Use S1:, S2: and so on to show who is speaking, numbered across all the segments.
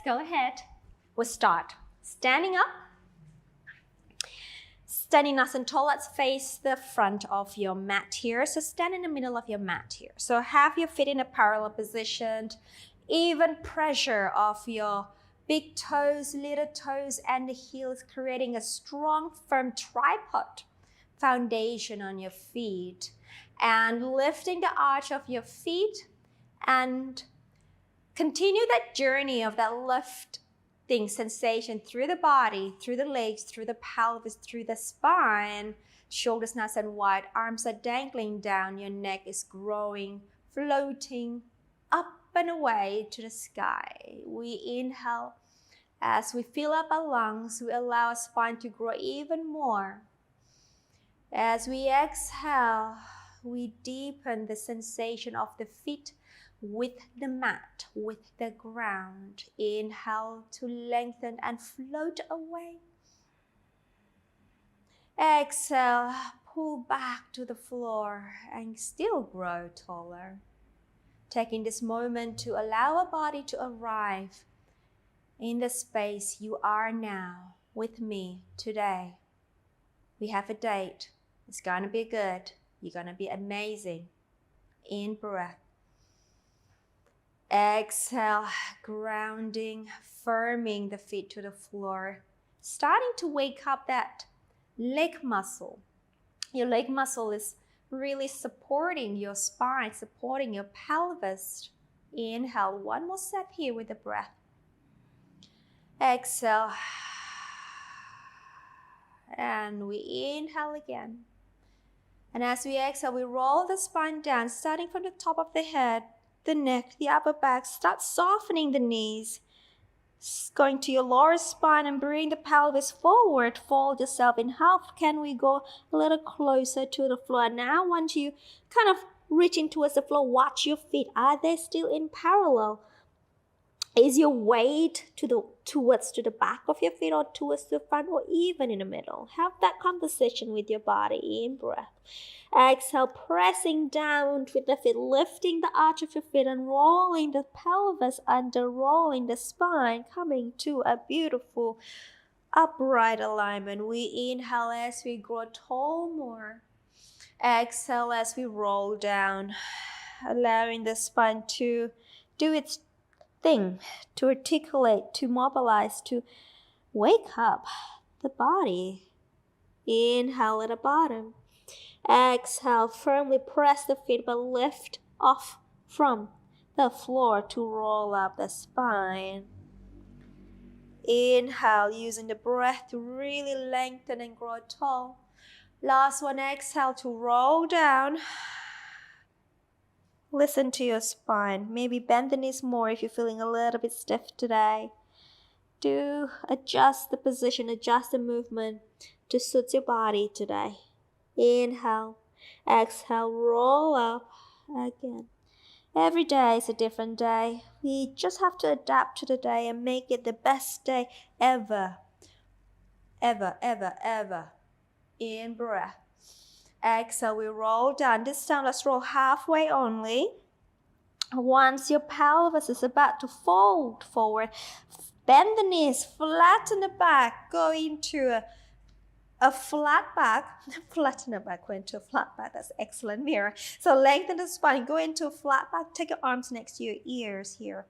S1: go ahead. We'll start standing up. Standing nice and tall, let's face the front of your mat here. So stand in the middle of your mat here. So have your feet in a parallel position. Even pressure of your big toes, little toes, and the heels, creating a strong, firm tripod foundation on your feet. And lifting the arch of your feet and continue that journey of that lifting sensation through the body, through the legs, through the pelvis, through the spine. Shoulders nice and wide, arms are dangling down, your neck is growing, floating up and away to the sky. We inhale. As we fill up our lungs, we allow our spine to grow even more. As we exhale, we deepen the sensation of the feet with the mat, with the ground. Inhale to lengthen and float away. Exhale, pull back to the floor and still grow taller. Taking this moment to allow our body to arrive in the space you are now with me today. We have a date. It's gonna be good. You're gonna be amazing. In breath. Exhale, grounding, firming the feet to the floor. Starting to wake up that leg muscle. Your leg muscle is really supporting your spine, supporting your pelvis. Inhale, one more step here with the breath. Exhale. And we inhale again. And as we exhale, we roll the spine down, starting from the top of the head, the neck, the upper back. Start softening the knees. Going to your lower spine and bring the pelvis forward. Fold yourself in half. Can we go a little closer to the floor? Now I want you kind of reaching towards the floor. Watch your feet. Are they still in parallel? Is your weight towards the back of your feet or towards the front or even in the middle? Have that conversation with your body. In breath. Exhale, pressing down with the feet, lifting the arch of your feet and rolling the pelvis under, rolling the spine, coming to a beautiful upright alignment. We inhale as we grow tall more. Exhale as we roll down, allowing the spine to do its thing, to articulate, to mobilize, to wake up the body. Inhale at the bottom. Exhale, firmly press the feet but lift off from the floor to roll up the spine. Inhale, using the breath to really lengthen and grow tall. Last one, exhale to roll down. Listen to your spine. Maybe bend the knees more if you're feeling a little bit stiff today. Do adjust the position, adjust the movement to suit your body today. Inhale, exhale, roll up again. Every day is a different day. We just have to adapt to the day and make it the best day ever. Ever, ever, ever. In breath. Exhale, we roll down. This time, let's roll halfway only. Once your pelvis is about to fold forward, bend the knees, flatten the back, go into a flat back. Flatten the back, go into a flat back. That's excellent, Mira. So lengthen the spine, go into a flat back. Take your arms next to your ears here.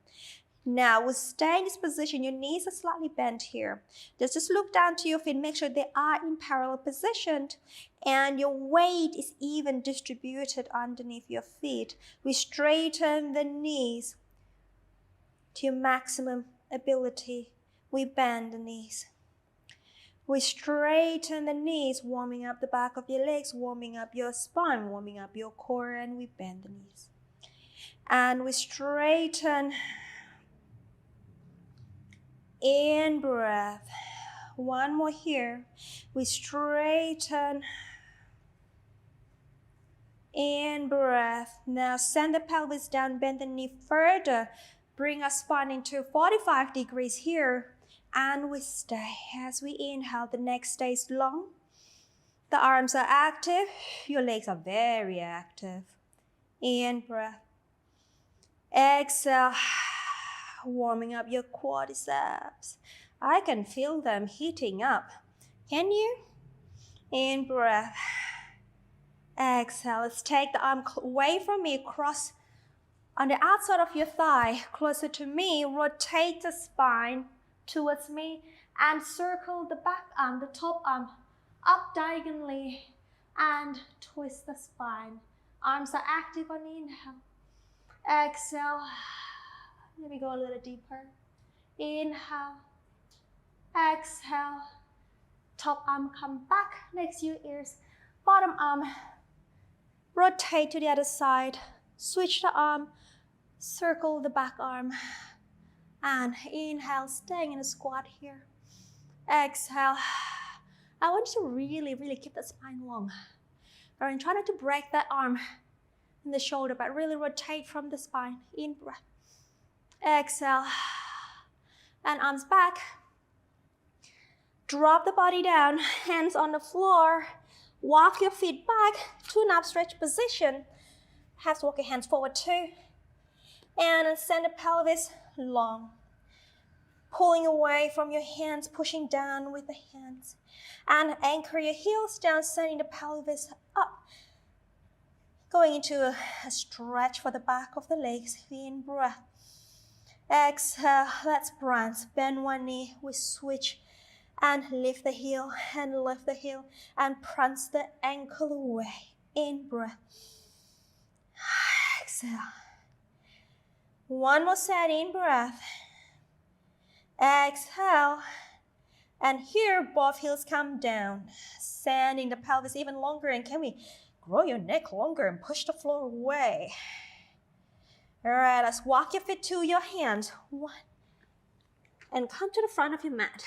S1: Now, we'll stay in this position. Your knees are slightly bent here. Just look down to your feet. Make sure they are in parallel position. And your weight is even distributed underneath your feet. We straighten the knees to your maximum ability. We bend the knees. We straighten the knees, warming up the back of your legs, warming up your spine, warming up your core, and we bend the knees. And we straighten. In breath. One more here. We straighten. In breath. Now send the pelvis down, bend the knee further. Bring our spine into 45 degrees here. And we stay. As we inhale, the neck stays long. The arms are active. Your legs are very active. In breath. Exhale. Warming up your quadriceps. I can feel them heating up. Can you? In breath. Exhale. Let's take the arm away from me, cross on the outside of your thigh, closer to me. Rotate the spine towards me and circle the back arm, the top arm, up diagonally and twist the spine. Arms are active on inhale. Exhale. Let me go a little deeper. Inhale. Exhale. Top arm come back next to your ears. Bottom arm. Rotate to the other side. Switch the arm. Circle the back arm. And inhale, staying in a squat here. Exhale. I want you to really keep the spine long. And try not to break that arm in the shoulder, but really rotate from the spine. In breath. Exhale. And arms back. Drop the body down, hands on the floor. Walk your feet back to an upstretch position. Have to walk your hands forward too. And send the pelvis long. Pulling away from your hands, pushing down with the hands. And anchor your heels down, sending the pelvis up. Going into a stretch for the back of the legs. In breath. Exhale, let's prance. Bend one knee, we switch. And lift the heel, and lift the heel. And prance the ankle away. In breath. Exhale. One more set, in breath. Exhale. And here, both heels come down. Sending the pelvis even longer. And can we grow your neck longer and push the floor away? All right, let's walk your feet to your hands. One. And come to the front of your mat.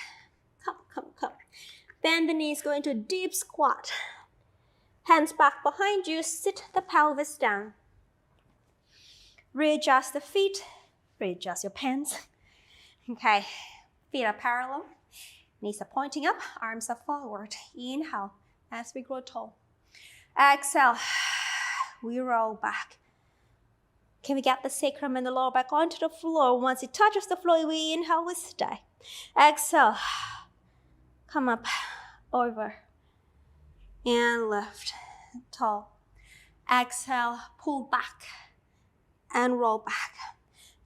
S1: Come. Bend the knees, go into a deep squat. Hands back behind you, sit the pelvis down. Readjust the feet, readjust your pants. Okay, feet are parallel, knees are pointing up, arms are forward. Inhale as we grow tall. Exhale, we roll back. Can we get the sacrum and the lower back onto the floor? Once it touches the floor, we inhale, we stay. Exhale. Come up, over, and lift, tall. Exhale, pull back, and roll back.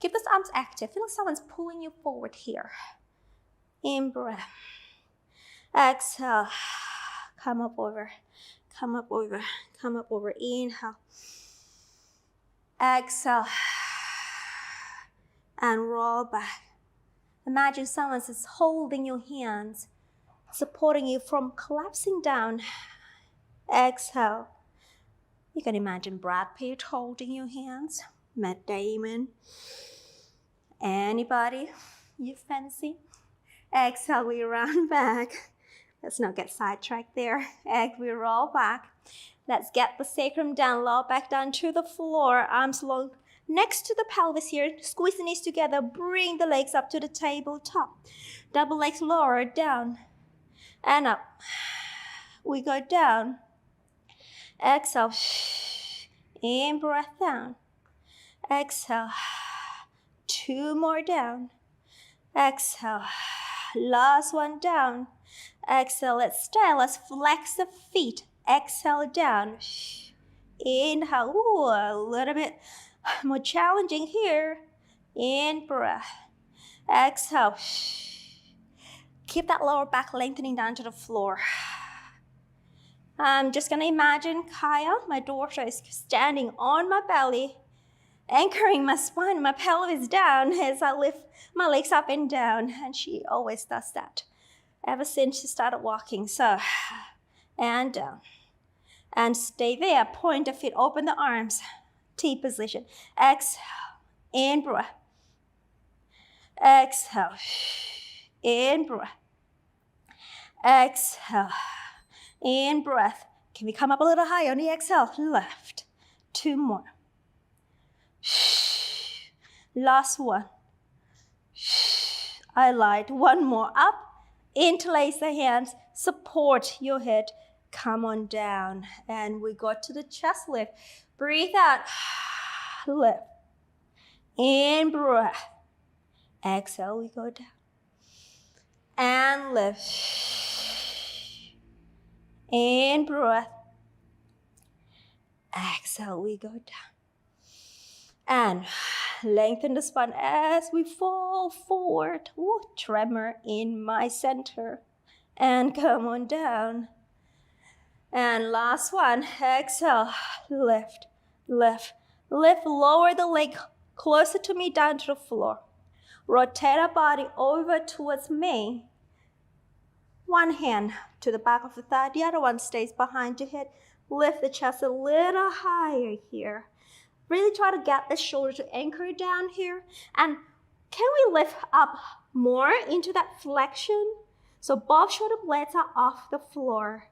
S1: Keep those arms active. Feel like someone's pulling you forward here. In breath. Exhale, come up over, come up over, come up over. Inhale. Exhale, and roll back. Imagine someone is holding your hands, supporting you from collapsing down. Exhale. You can imagine Brad Pitt holding your hands, Matt Damon, anybody you fancy. Exhale, we round back. Let's not get sidetracked there. We roll back. Let's get the sacrum down, lower back down to the floor, arms long next to the pelvis here. Squeeze the knees together, bring the legs up to the tabletop. Double legs lower, down. And up. We go down. Exhale. In breath down. Exhale. Two more down. Exhale. Last one down. Exhale. Let's stay. Let's flex the feet. Exhale down. Inhale. Ooh, a little bit more challenging here. In breath. Exhale. Keep that lower back lengthening down to the floor. I'm just going to imagine Kaya, my daughter, is standing on my belly, anchoring my spine, my pelvis down as I lift my legs up and down. And she always does that ever since she started walking. So, and down. And stay there. Point the feet, open the arms. T position. Exhale. In breath. Exhale. In breath. Exhale. In breath. Can we come up a little higher on the exhale? Left. Two more. Last one. I lied. One more. Up. Interlace the hands. Support your head. Come on down. And we go to the chest lift. Breathe out. Lift. In breath. Exhale, we go down. And lift. In breath. Exhale, we go down. And lengthen the spine as we fall forward. Ooh, tremor in my center. And come on down. And last one. Exhale, lift, lift, lift. Lower the leg closer to me, down to the floor. Rotate our body over towards me. One hand to the back of the thigh, the other one stays behind your head. Lift the chest a little higher here. Really try to get the shoulder to anchor down here. And can we lift up more into that flexion? So both shoulder blades are off the floor.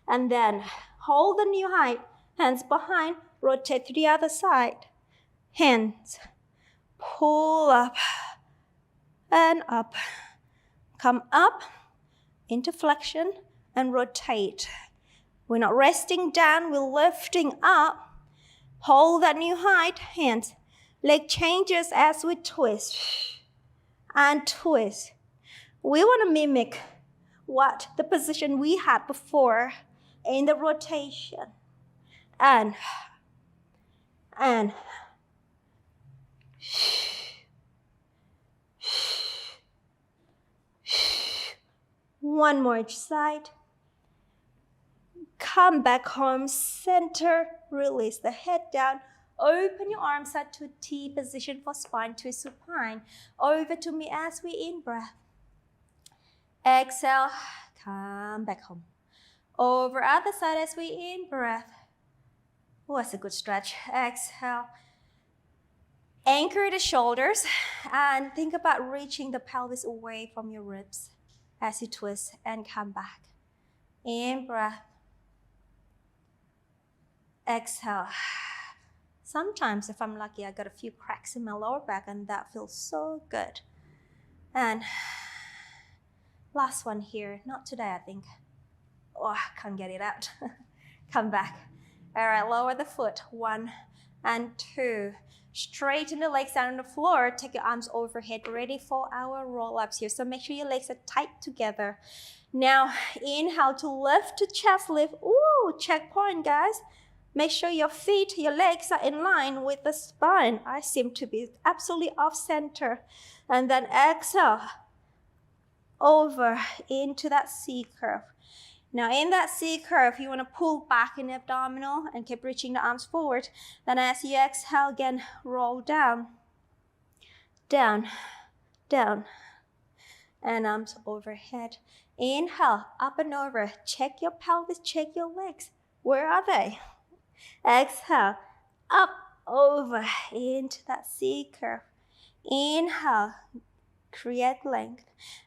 S1: And then hold the new height. Hands behind, rotate to the other side. Hands, pull up and up. Come up into flexion and rotate. We're not resting down, we're lifting up. Hold that new height, hands. Leg changes as we twist and twist. We want to mimic what the position we had before in the rotation. And one more each side. Come back home, center, release the head down. Open your arms out to a T position for spine twist supine. Over to me as we in-breath. Exhale, come back home. Over other side as we in-breath. Oh, that's a good stretch. Exhale. Anchor the shoulders and think about reaching the pelvis away from your ribs as you twist and come back. In-breath. Exhale. Sometimes if I'm lucky, I got a few cracks in my lower back and that feels so good. And last one here, not today I think. Oh, I can't get it out. Come back. All right, lower the foot. 1 and 2. Straighten the legs down on the floor. Take your arms overhead, ready for our roll-ups here. So make sure your legs are tight together. Now, inhale to lift to chest lift. Ooh, checkpoint, guys. Make sure your feet, your legs are in line with the spine. I seem to be absolutely off center. And then exhale over into that C curve. Now in that C curve, you want to pull back in the abdominal and keep reaching the arms forward. Then as you exhale again, roll down, down, down, and arms overhead. Inhale, up and over. Check your pelvis, check your legs. Where are they? Exhale, up, over, into that C curve. Inhale, create length.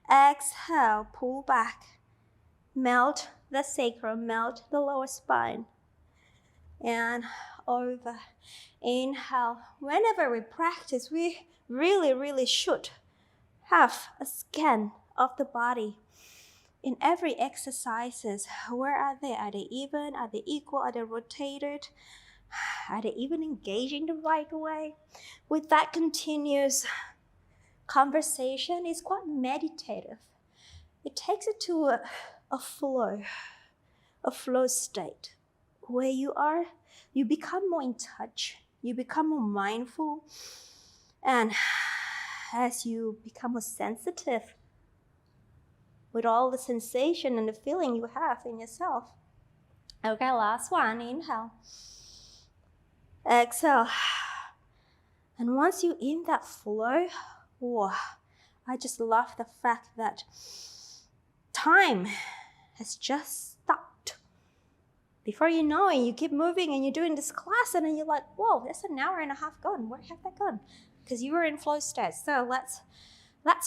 S1: Exhale, pull back. Melt the sacrum, melt the lower spine. And over. Inhale. Whenever we practice, we really should have a scan of the body. In every exercises, where are they? Are they even? Are they equal? Are they rotated? Are they even engaging the right way? With that continuous conversation, it's quite meditative. It takes it to a flow state where you become more in touch, you become more mindful, and as you become more sensitive with all the sensation and the feeling you have in yourself. Okay, last one, inhale. Exhale. And once you're in that flow, I just love the fact that time has just stopped. Before you know it, you keep moving and you're doing this class and then you're like, whoa, that's an hour and a half gone. Where have that gone? Because you were in flow state. So let's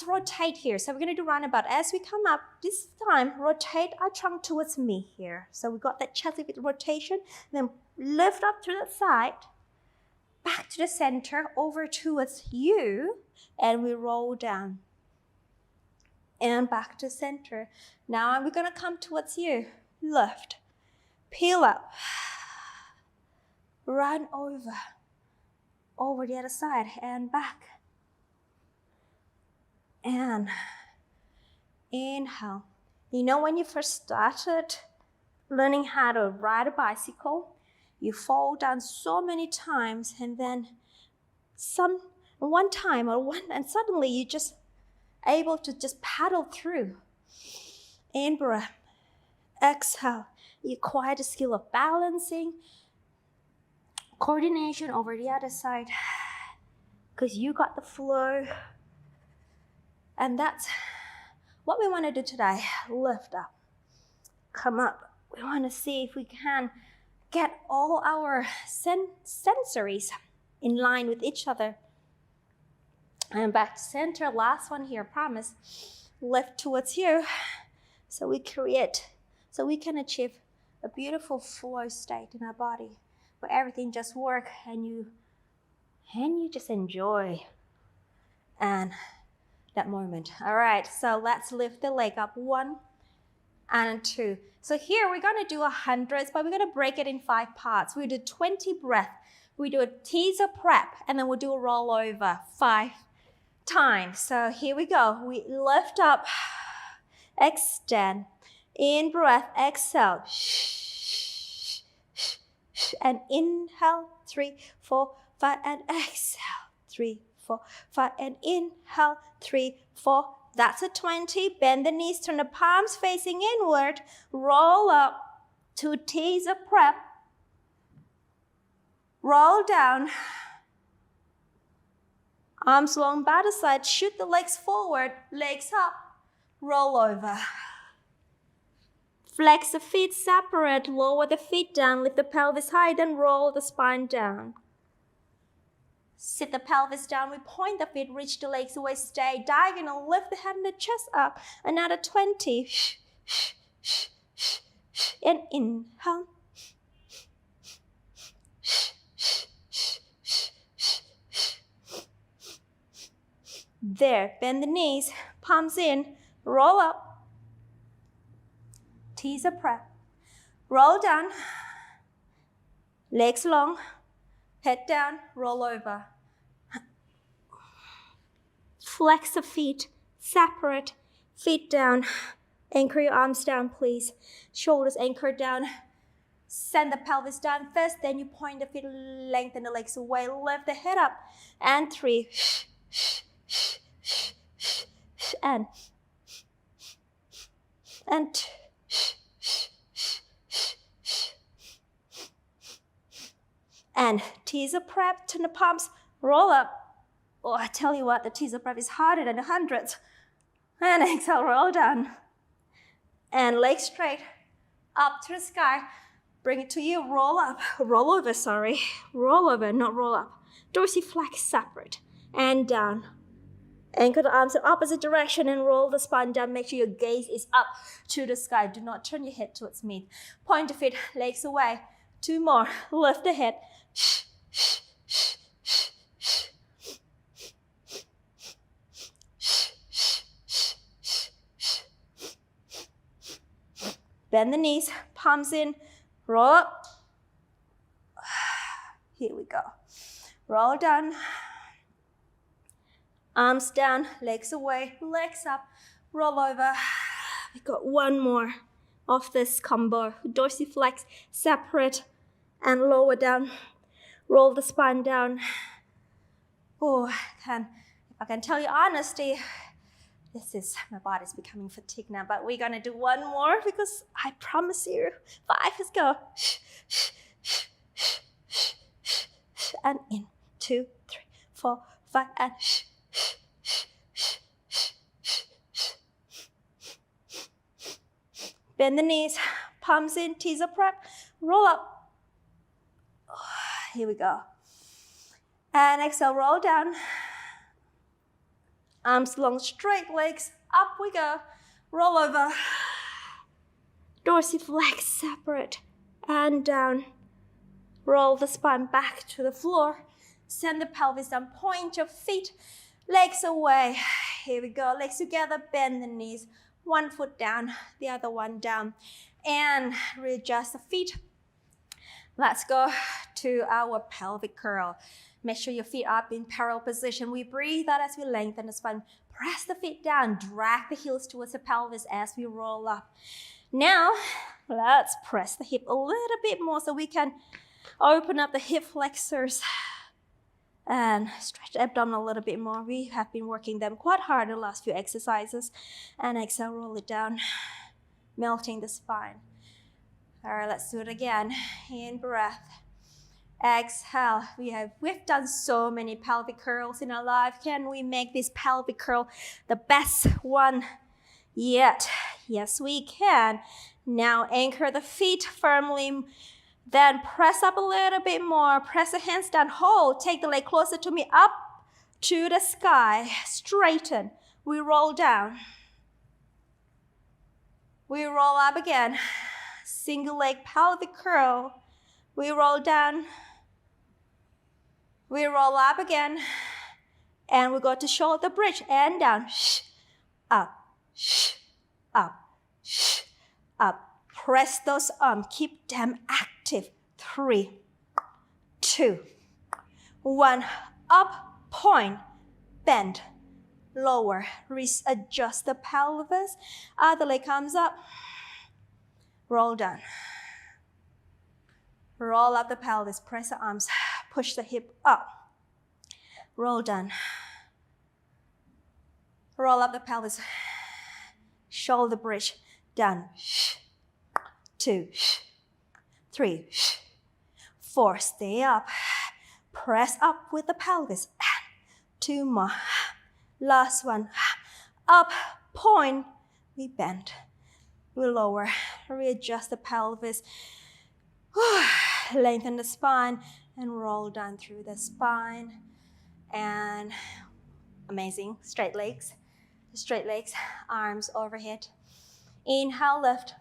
S1: rotate here. So we're going to do roundabout. As we come up, this time, rotate our trunk towards me here. So we got that chest lift rotation. Then lift up to the side, back to the center, over towards you, and we roll down. And back to center. Now we're going to come towards you. Lift. Peel up. Run over the other side and back. And inhale. You know when you first started learning how to ride a bicycle, you fall down so many times, and then one time and suddenly you just able to just paddle through. In breath. Exhale. You acquire the skill of balancing, coordination over the other side, because you got the flow. And that's what we want to do today. Lift up, come up. We want to see if we can get all our sensories in line with each other. And back to center. Last one here, promise. Lift towards you. So we can achieve a beautiful flow state in our body where everything just works and you just enjoy and that moment. All right, so let's lift the leg up. 1 and 2. So here we're gonna do 100s, but we're gonna break it in 5 parts. We do 20 breath. We do a teaser prep, and then we'll do a rollover 5 times. So here we go. We lift up, extend. In breath, exhale. And inhale, 3, 4, 5, and exhale, 3, 4, 5, and inhale, 3, 4. That's a 20. Bend the knees, turn the palms facing inward. Roll up to teaser prep. Roll down. Arms long by the side. Shoot the legs forward. Legs up. Roll over. Flex the feet separate. Lower the feet down. Lift the pelvis high. Then roll the spine down. Sit the pelvis down. We point the feet. Reach the legs away. Stay diagonal. Lift the head and the chest up. Another 20. And inhale. There. Bend the knees. Palms in. Roll up. Teaser prep. Roll down. Legs long. Head down. Roll over. Flex the feet. Separate. Feet down. Anchor your arms down, please. Shoulders anchored down. Send the pelvis down first. Then you point the feet. Lengthen the legs away. Lift the head up. And 3. And 2. And teaser prep, turn the palms, roll up. Oh, I tell you what, the teaser prep is harder than the 100s. And exhale, roll down. And legs straight, up to the sky. Bring it to you, roll up. Roll over, sorry. Roll over, not roll up. Dorsiflex separate. And down. Anchor the arms in opposite direction and roll the spine down. Make sure your gaze is up to the sky. Do not turn your head towards me. Point the feet, legs away. 2 more. Lift the head. Bend the knees, palms in, roll up. Here we go. Roll down. Arms down, legs away, legs up, roll over. We got 1 more of this combo. Dorsiflex, separate and lower down. Roll the spine down. Oh, if I can tell you honestly, my body's becoming fatigued now, but we're gonna do 1 more because I promise you, 5, let's go. And in, 2, 3, 4, 5, and bend the knees, palms in, teaser prep, roll up. Here we go. And exhale, roll down. Arms long, straight, legs up we go. Roll over. Dorsiflex separate and down. Roll the spine back to the floor. Send the pelvis down, point your feet, legs away. Here we go, legs together, bend the knees. 1 foot down, the other one down. And readjust the feet. Let's go to our pelvic curl. Make sure your feet are up in parallel position. We breathe out as we lengthen the spine. Press the feet down, drag the heels towards the pelvis as we roll up. Now, let's press the hip a little bit more so we can open up the hip flexors and stretch the abdomen a little bit more. We have been working them quite hard in the last few exercises. And exhale, roll it down, melting the spine. All right, let's do it again. In breath. Exhale. We've done so many pelvic curls in our life. Can we make this pelvic curl the best one yet? Yes, we can. Now anchor the feet firmly. Then press up a little bit more. Press the hands down. Hold. Take the leg closer to me. Up to the sky. Straighten. We roll down. We roll up again. Single leg pelvic curl. We roll down. We roll up again. And we go to shoulder bridge and down. Up. Up. Up. Press those arms. Keep them active. 3, 2, 1. Up, point, bend, lower. Adjust the pelvis. Other leg comes up. Roll down. Roll up the pelvis. Press the arms. Push the hip up. Roll down. Roll up the pelvis. Shoulder bridge. Down. 2, 3, 4. Stay up. Press up with the pelvis. 2 more. Last one. Up, point. We bend. We lower. Readjust the pelvis. Lengthen the spine and roll down through the spine. And amazing. Straight legs. Straight legs. Arms overhead. Inhale, lift.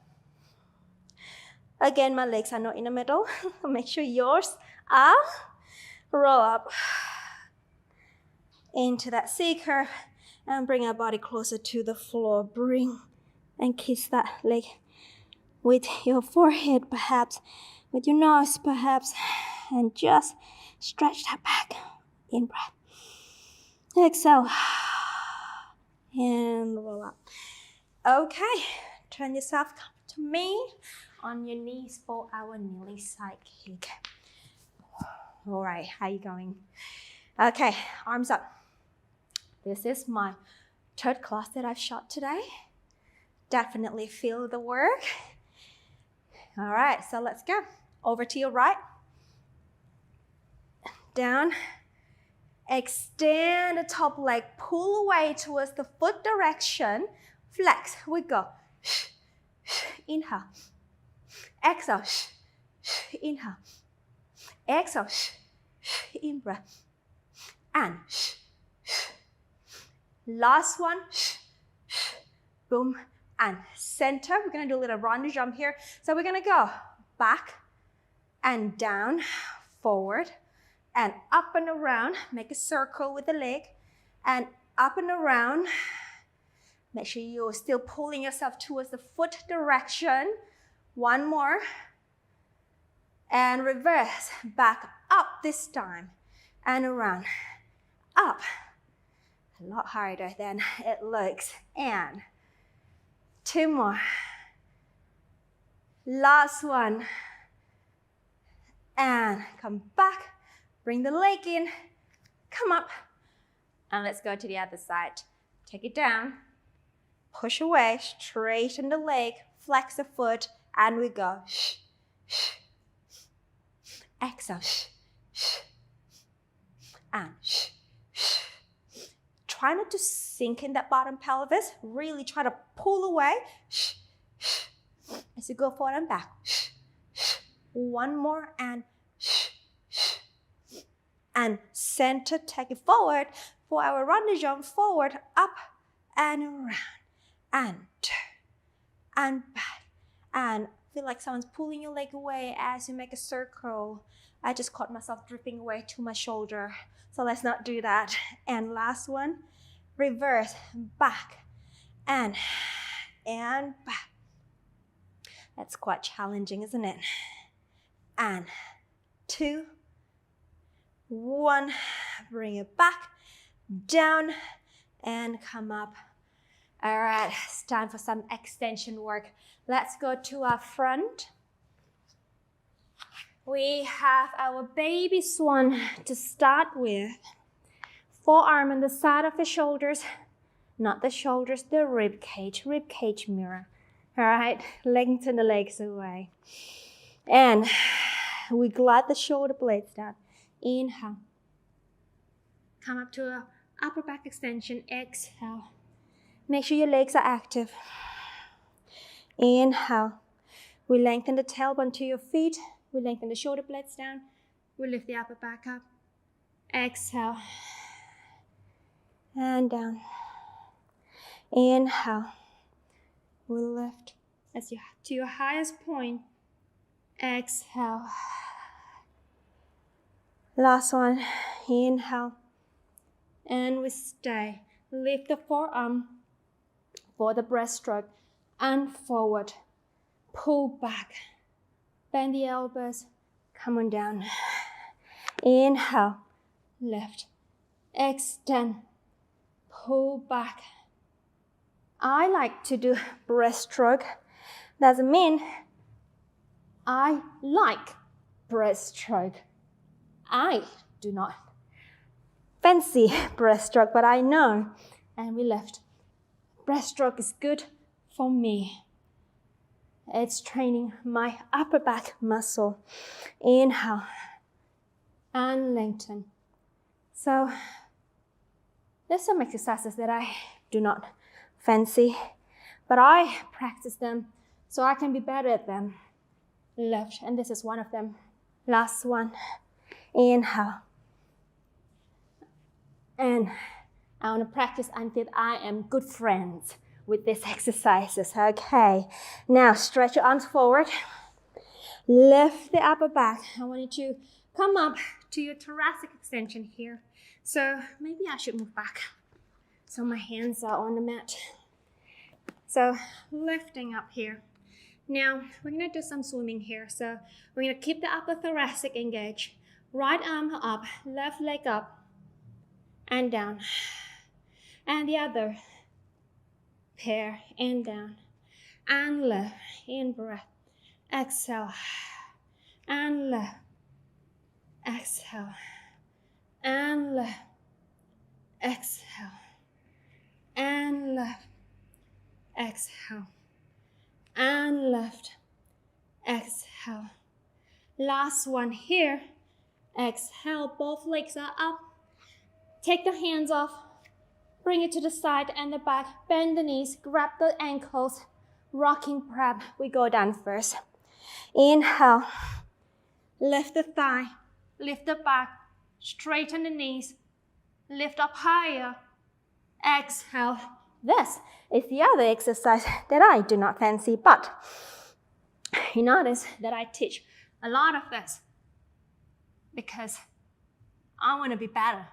S1: Again, my legs are not in the middle. Make sure yours are. Roll up into that C curve and bring our body closer to the floor. Bring and kiss that leg with your forehead, perhaps, with your nose, perhaps, and just stretch that back. In breath. Exhale. And roll up. Okay, turn yourself to me. On your knees for our kneeling side kick. All right, how you going? Okay, arms up. This is my third class that I've shot today. Definitely feel the work. All right, so let's go. Over to your right. Down. Extend the top leg. Pull away towards the foot direction. Flex. We go. Inhale. Exhale. Inhale. Exhale. In breath. And last one. Boom. And center. We're going to do a little rounded jump here. So we're going to go back and down, forward, and up and around. Make a circle with the leg. And up and around. Make sure you're still pulling yourself towards the foot direction. One more. And reverse. Back up this time. And around. Up. A lot harder than it looks. And 2 more. Last one. And come back. Bring the leg in. Come up. And let's go to the other side. Take it down. Push away. Straighten the leg. Flex the foot. And we go. Exhale. And try not to sink in that bottom pelvis. Really try to pull away. As you go forward and back. One more and center. Take it forward for our rounded jump. Forward, up and around. And and back. And feel like someone's pulling your leg away as you make a circle. I just caught myself dripping away to my shoulder. So let's not do that. And last one, reverse, back, and back. That's quite challenging, isn't it? And 2, 1, bring it back, down, and come up. All right, it's time for some extension work. Let's go to our front. We have our baby swan to start with. Forearm on the side of the shoulders, not the shoulders, the rib cage mirror. All right, lengthen the legs away. And we glide the shoulder blades down. Inhale. Come up to an upper back extension. Exhale. Make sure your legs are active. Inhale. We lengthen the tailbone to your feet. We lengthen the shoulder blades down. We lift the upper back up. Exhale. And down. Inhale. We lift to your highest point. Exhale. Last one. Inhale. And we stay. Lift the forearm for the breaststroke and forward. Pull back. Bend the elbows. Come on down. Inhale. Lift. Extend. Pull back. I like to do breaststroke. Doesn't mean I like breaststroke. I do not fancy breaststroke, but I know. And we lift. Breaststroke is good for me. It's training my upper back muscle. Inhale and lengthen. So there's some exercises that I do not fancy, but I practice them so I can be better at them. Lift, and this is one of them. Last one. Inhale. And I want to practice until I am good friends with these exercises. Okay. Now stretch your arms forward. Lift the upper back. I want you to come up to your thoracic extension here. So maybe I should move back so my hands are on the mat. So lifting up here. Now we're going to do some swimming here. So we're going to keep the upper thoracic engaged. Right arm up, left leg up and down. And the other pair and down. And left, in breath. Exhale. And left. Exhale. And left. Exhale. And left. Exhale. And left. Exhale. Last one here. Exhale, both legs are up. Take the hands off. Bring it to the side and the back. Bend the knees, grab the ankles. Rocking prep. We go down first. Inhale. Lift the thigh. Lift the back. Straighten the knees. Lift up higher. Exhale. This is the other exercise that I do not fancy, but you notice that I teach a lot of this because I want to be better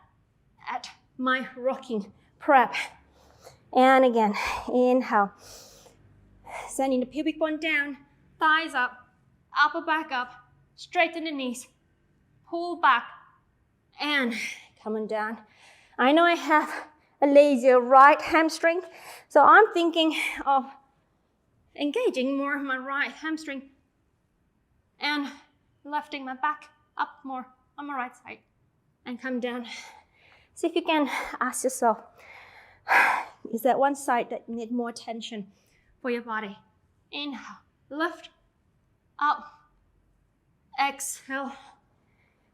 S1: at my rocking prep. And again, inhale. Sending the pubic bone down, thighs up, upper back up, straighten the knees, pull back, and coming down. I know I have a lazier right hamstring, so I'm thinking of engaging more of my right hamstring and lifting my back up more on my right side and come down. See if you can ask yourself, is that one side that needs more tension for your body? Inhale, lift, up, exhale,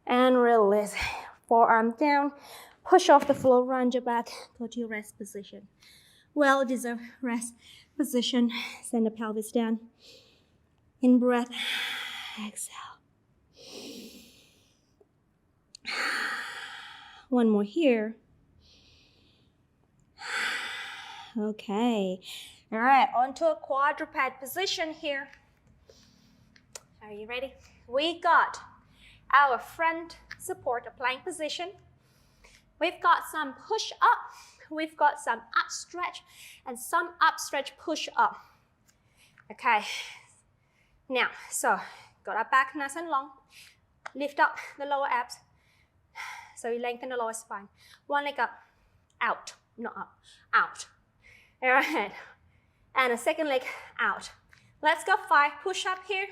S1: and release. Forearm down, push off the floor, round your back, go to your rest position. Well-deserved rest position. Send the pelvis down. In breath, exhale. One more here. Okay. All right, onto a quadruped position here. Are you ready? We got our front supporter plank position. We've got some push up. We've got some up stretch and some up stretch push up. Okay. Now, so got our back nice and long. Lift up the lower abs. So you lengthen the lower spine. One leg up, out.
S2: not up, out. All right, and a second leg out. Let's go 5 push-up here.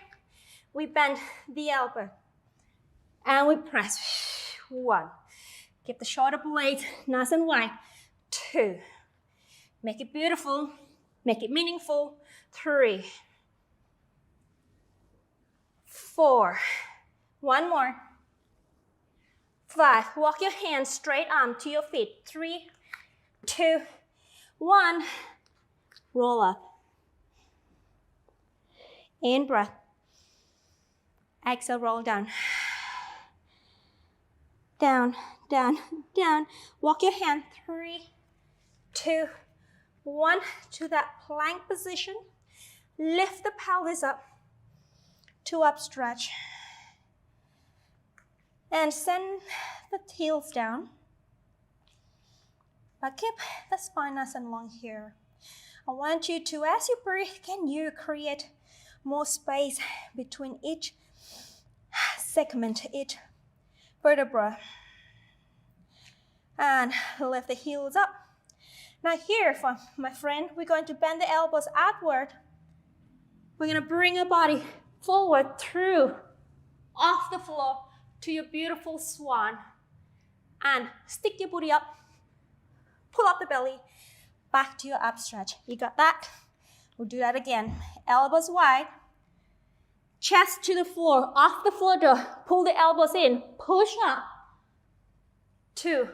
S2: We bend the elbow, and we press. 1. Keep the shoulder blades nice and wide. 2. Make it beautiful. Make it meaningful. 3. 4. 1 more. 5. Walk your hands straight arm to your feet. 3, 2, 1. Roll up. In breath. Exhale, roll down. Down, down, down. Walk your hand. 3, 2, 1. To that plank position. Lift the pelvis up to up stretch. And send the heels down. But keep the spine nice and long here. I want you to, as you breathe, can you create more space between each segment, each vertebra. And lift the heels up. Now here, for my friend, we're going to bend the elbows outward. We're going to bring your body forward through, off the floor, to your beautiful swan. And stick your booty up. Pull up the belly. Back to your up stretch. You got that? We'll do that again. Elbows wide. Chest to the floor. Off the floor door. Pull the elbows in. Push up to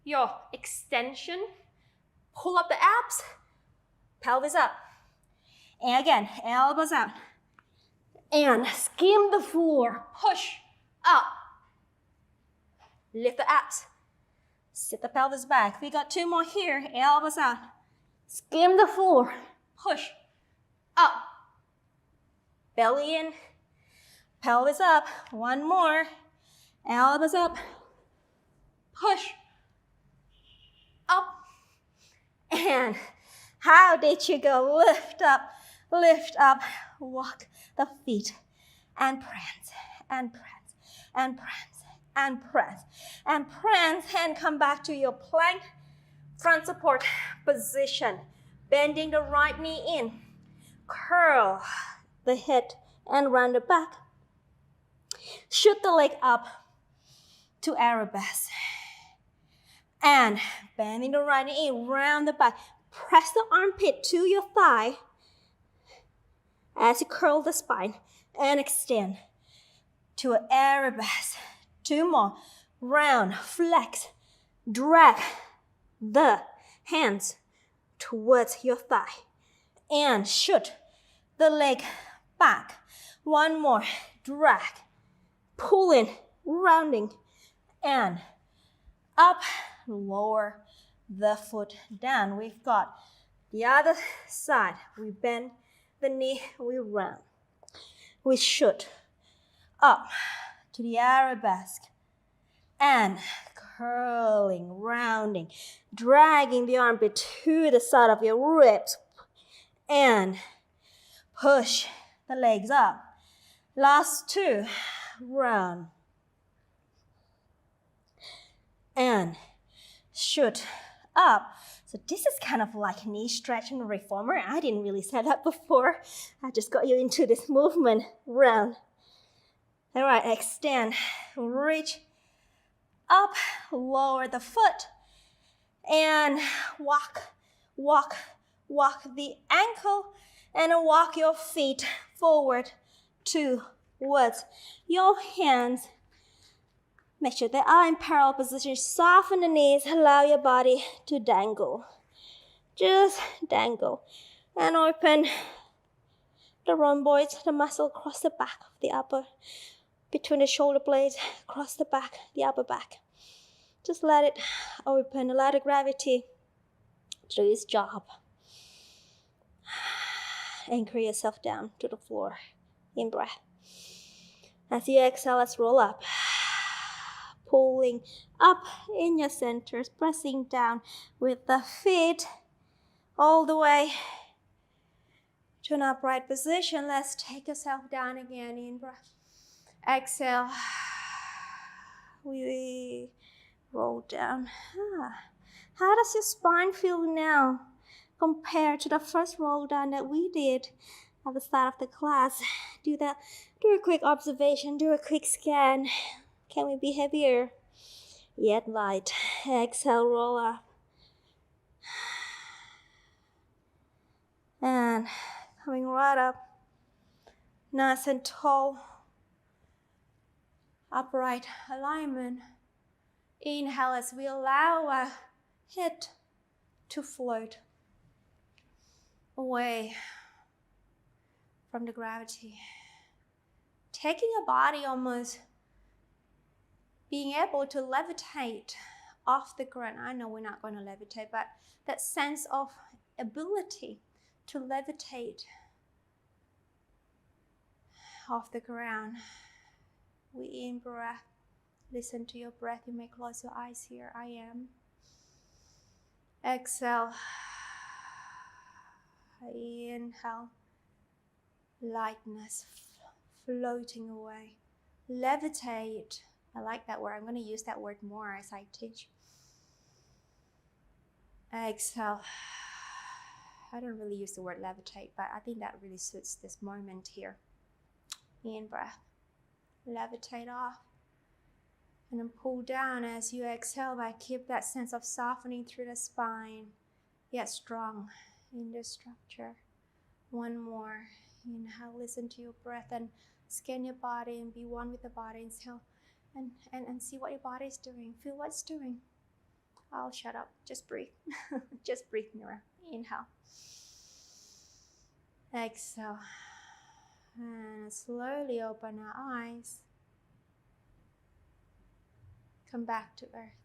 S2: your extension. Pull up the abs. Pelvis up. And again, elbows out. And skim the floor. Push up. Lift the abs. Sit the pelvis back. We got 2 more here. Elbows out. Skim the floor. Push up. Belly in. Pelvis up. 1 more. Elbows up. Push up. And how did you go? Lift up. Lift up. Walk the feet. And prance. And prance. And prance. And press, and prance, and come back to your plank front support position. Bending the right knee in. Curl the head and round the back. Shoot the leg up to arabesque. And bending the right knee in, round the back. Press the armpit to your thigh as you curl the spine and extend to an arabesque. 2 more. Round, flex, drag the hands towards your thigh. And shoot the leg back. 1 more. Drag, pulling, rounding, and up. Lower the foot down. We've got the other side. We bend the knee, we round. We shoot up to the arabesque and curling, rounding, dragging the armpit to the side of your ribs and push the legs up. Last 2, round and shoot up. So this is kind of like knee stretch and reformer. I didn't really set up before. I just got you into this movement. Round. All right, extend, reach up, lower the foot, and walk the ankle, and walk your feet forward towards your hands. Make sure they are in parallel position. Soften the knees, allow your body to dangle. Just dangle. And open the rhomboids, the muscle across the back of the upper, between the shoulder blades, across the back, the upper back. Just let it open, allow the gravity to do its job. Anchor yourself down to the floor. In breath. As you exhale, let's roll up. Pulling up in your centers, pressing down with the feet all the way to an upright position. Let's take yourself down again. In breath. Exhale. We roll down.
S1: How does your spine feel now compared to the first roll down that we did at the start of the class? Do a quick observation, do a quick scan. Can we be heavier? Yet light. Exhale, roll up. And coming right up. Nice and tall. Upright alignment. Inhale as we allow our head to float away from the gravity. Taking your body almost being able to levitate off the ground. I know we're not going to levitate, but that sense of ability to levitate off the ground. We in breath. Listen to your breath. You may close your eyes here. I am. Exhale. Inhale. Lightness floating away. Levitate. I like that word. I'm going to use that word more as I teach. Exhale. I don't really use the word levitate, but I think that really suits this moment here. In breath. Levitate off. And then pull down as you exhale, but keep that sense of softening through the spine. Yet strong in the structure. One more. Inhale, listen to your breath and scan your body and be one with the body. Inhale and see what your body is doing. Feel what it's doing. I'll shut up. Just breathe. Just breathe, Mira. Inhale. Exhale. And slowly open our eyes. Come back to earth.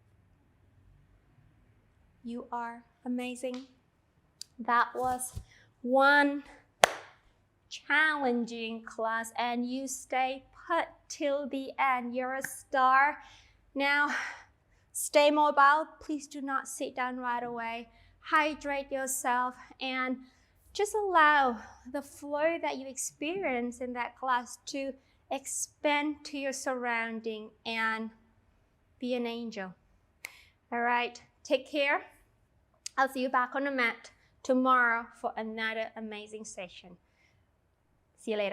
S1: You are amazing. That was one challenging class and you stay put till the end. You're a star. Now, stay mobile. Please do not sit down right away. Hydrate yourself and just allow the flow that you experience in that class to expand to your surrounding and be an angel. All right, take care. I'll see you back on the mat tomorrow for another amazing session. See you later.